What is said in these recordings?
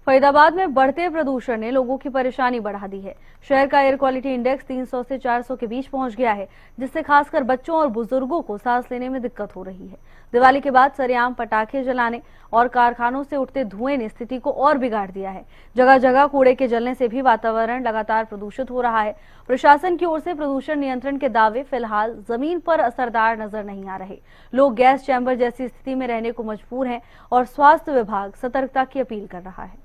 फरीदाबाद में बढ़ते प्रदूषण ने लोगों की परेशानी बढ़ा दी है। शहर का एयर क्वालिटी इंडेक्स 300 से 400 के बीच पहुंच गया है, जिससे खासकर बच्चों और बुजुर्गों को सांस लेने में दिक्कत हो रही है। दिवाली के बाद सरेआम पटाखे जलाने और कारखानों से उठते धुएं ने स्थिति को और बिगाड़ दिया है। जगह जगह कूड़े के जलने से भी वातावरण लगातार प्रदूषित हो रहा है। प्रशासन की ओर से प्रदूषण नियंत्रण के दावे फिलहाल जमीन पर असरदार नजर नहीं आ रहे। लोग गैस चैम्बर जैसी स्थिति में रहने को मजबूर हैं और स्वास्थ्य विभाग सतर्कता की अपील कर रहा है।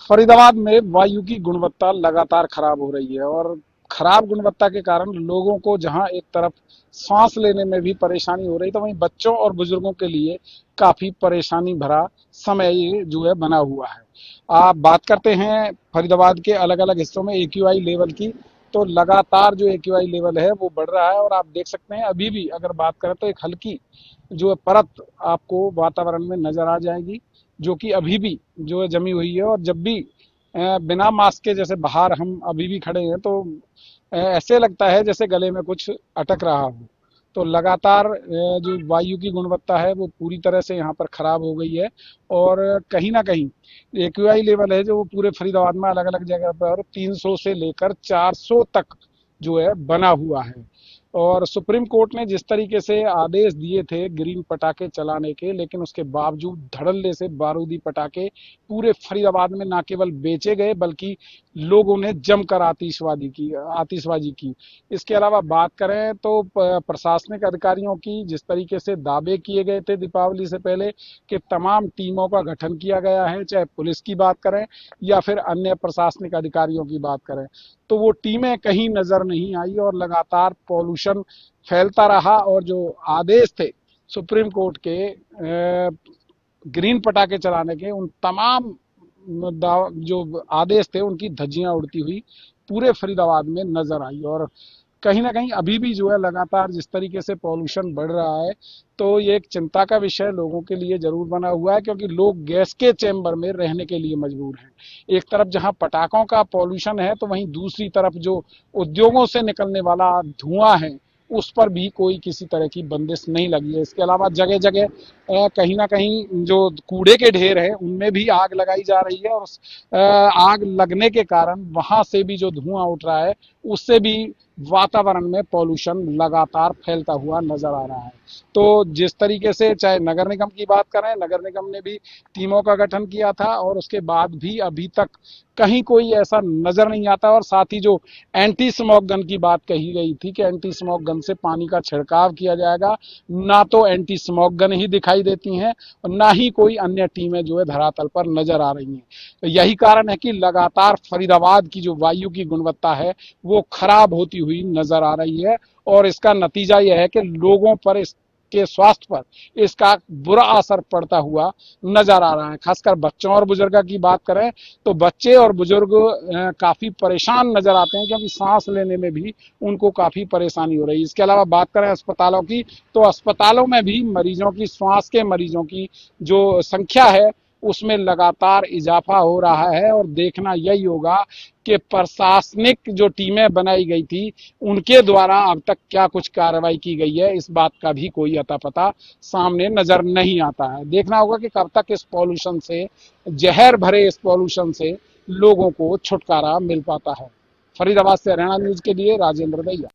फरीदाबाद में वायु की गुणवत्ता लगातार खराब हो रही है और खराब गुणवत्ता के कारण लोगों को जहां एक तरफ सांस लेने में भी परेशानी हो रही, तो वहीं बच्चों और बुजुर्गों के लिए काफी परेशानी भरा समय ये जो है बना हुआ है। आप बात करते हैं फरीदाबाद के अलग अलग हिस्सों में AQI लेवल की, तो लगातार जो AQI लेवल है वो बढ़ रहा है और आप देख सकते हैं अभी भी अगर बात करें तो एक हल्की जो है परत आपको वातावरण में नजर आ जाएगी, जो कि अभी भी जो है जमी हुई है। और जब भी बिना मास्क के जैसे बाहर हम अभी भी खड़े हैं तो ऐसे लगता है जैसे गले में कुछ अटक रहा हो। तो लगातार जो वायु की गुणवत्ता है वो पूरी तरह से यहाँ पर खराब हो गई है और कहीं ना कहीं AQI लेवल है जो वो पूरे फरीदाबाद में अलग अलग जगह पर 300 से लेकर 400 तक जो है बना हुआ है। और सुप्रीम कोर्ट ने जिस तरीके से आदेश दिए थे ग्रीन पटाखे चलाने के, लेकिन उसके बावजूद धड़ल्ले से बारूदी पटाखे पूरे फरीदाबाद में ना केवल बेचे गए बल्कि लोगों ने जमकर आतिशबाजी की। इसके अलावा बात करें तो प्रशासनिक अधिकारियों की जिस तरीके से दावे किए गए थे दीपावली से पहले कि तमाम टीमों का गठन किया गया है, चाहे पुलिस की बात करें या फिर अन्य प्रशासनिक अधिकारियों की बात करें, तो वो टीमें कहीं नजर नहीं आई और लगातार पॉल्यूशन फैलता रहा। और जो आदेश थे सुप्रीम कोर्ट के ग्रीन पटाखे चलाने के, उन तमाम जो आदेश थे उनकी धज्जियां उड़ती हुई पूरे फरीदाबाद में नजर आई। और कहीं ना कहीं अभी भी जो है लगातार जिस तरीके से पॉल्यूशन बढ़ रहा है, तो ये एक चिंता का विषय लोगों के लिए जरूर बना हुआ है, क्योंकि लोग गैस के चैम्बर में रहने के लिए मजबूर हैं। एक तरफ जहां पटाखों का पॉल्यूशन है तो वहीं दूसरी तरफ जो उद्योगों से निकलने वाला धुआं है उस पर भी कोई किसी तरह की बंदिश नहीं लगी है। इसके अलावा जगह जगह कहीं ना कहीं जो कूड़े के ढेर हैं उनमें भी आग लगाई जा रही है और उस आग लगने के कारण वहां से भी जो धुआं उठ रहा है उससे भी वातावरण में पॉल्यूशन लगातार फैलता हुआ नजर आ रहा है। तो जिस तरीके से चाहे नगर निगम की बात करें, नगर निगम ने भी टीमों का गठन किया था और उसके बाद भी अभी तक कहीं कोई ऐसा नजर नहीं आता। और साथ ही जो एंटी स्मोक गन की बात कही गई थी कि एंटी स्मोक गन से पानी का छिड़काव किया जाएगा, ना तो एंटी स्मोक गन ही दिखाई देती हैं और ना ही कोई अन्य टीमें जो है धरातल पर नजर आ रही हैं। तो यही कारण है कि लगातार फरीदाबाद की जो वायु की गुणवत्ता है वो खराब होती हुई नजर आ रही है और इसका नतीजा यह है कि लोगों पर के स्वास्थ्य पर इसका बुरा असर पड़ता हुआ नजर आ रहा है। खासकर बच्चों और बुजुर्गों की बात करें तो बच्चे और बुजुर्ग काफी परेशान नजर आते हैं, क्योंकि सांस लेने में भी उनको काफी परेशानी हो रही है। इसके अलावा बात करें अस्पतालों की, तो अस्पतालों में भी मरीजों की, श्वास के मरीजों की जो संख्या है उसमें लगातार इजाफा हो रहा है। और देखना यही होगा कि प्रशासनिक जो टीमें बनाई गई थी उनके द्वारा अब तक क्या कुछ कार्रवाई की गई है, इस बात का भी कोई अता पता सामने नजर नहीं आता है। देखना होगा कि कब तक इस पॉल्यूशन से, जहर भरे इस पॉल्यूशन से लोगों को छुटकारा मिल पाता है। फरीदाबाद से हरियाणा न्यूज के लिए राजेंद्र दैया।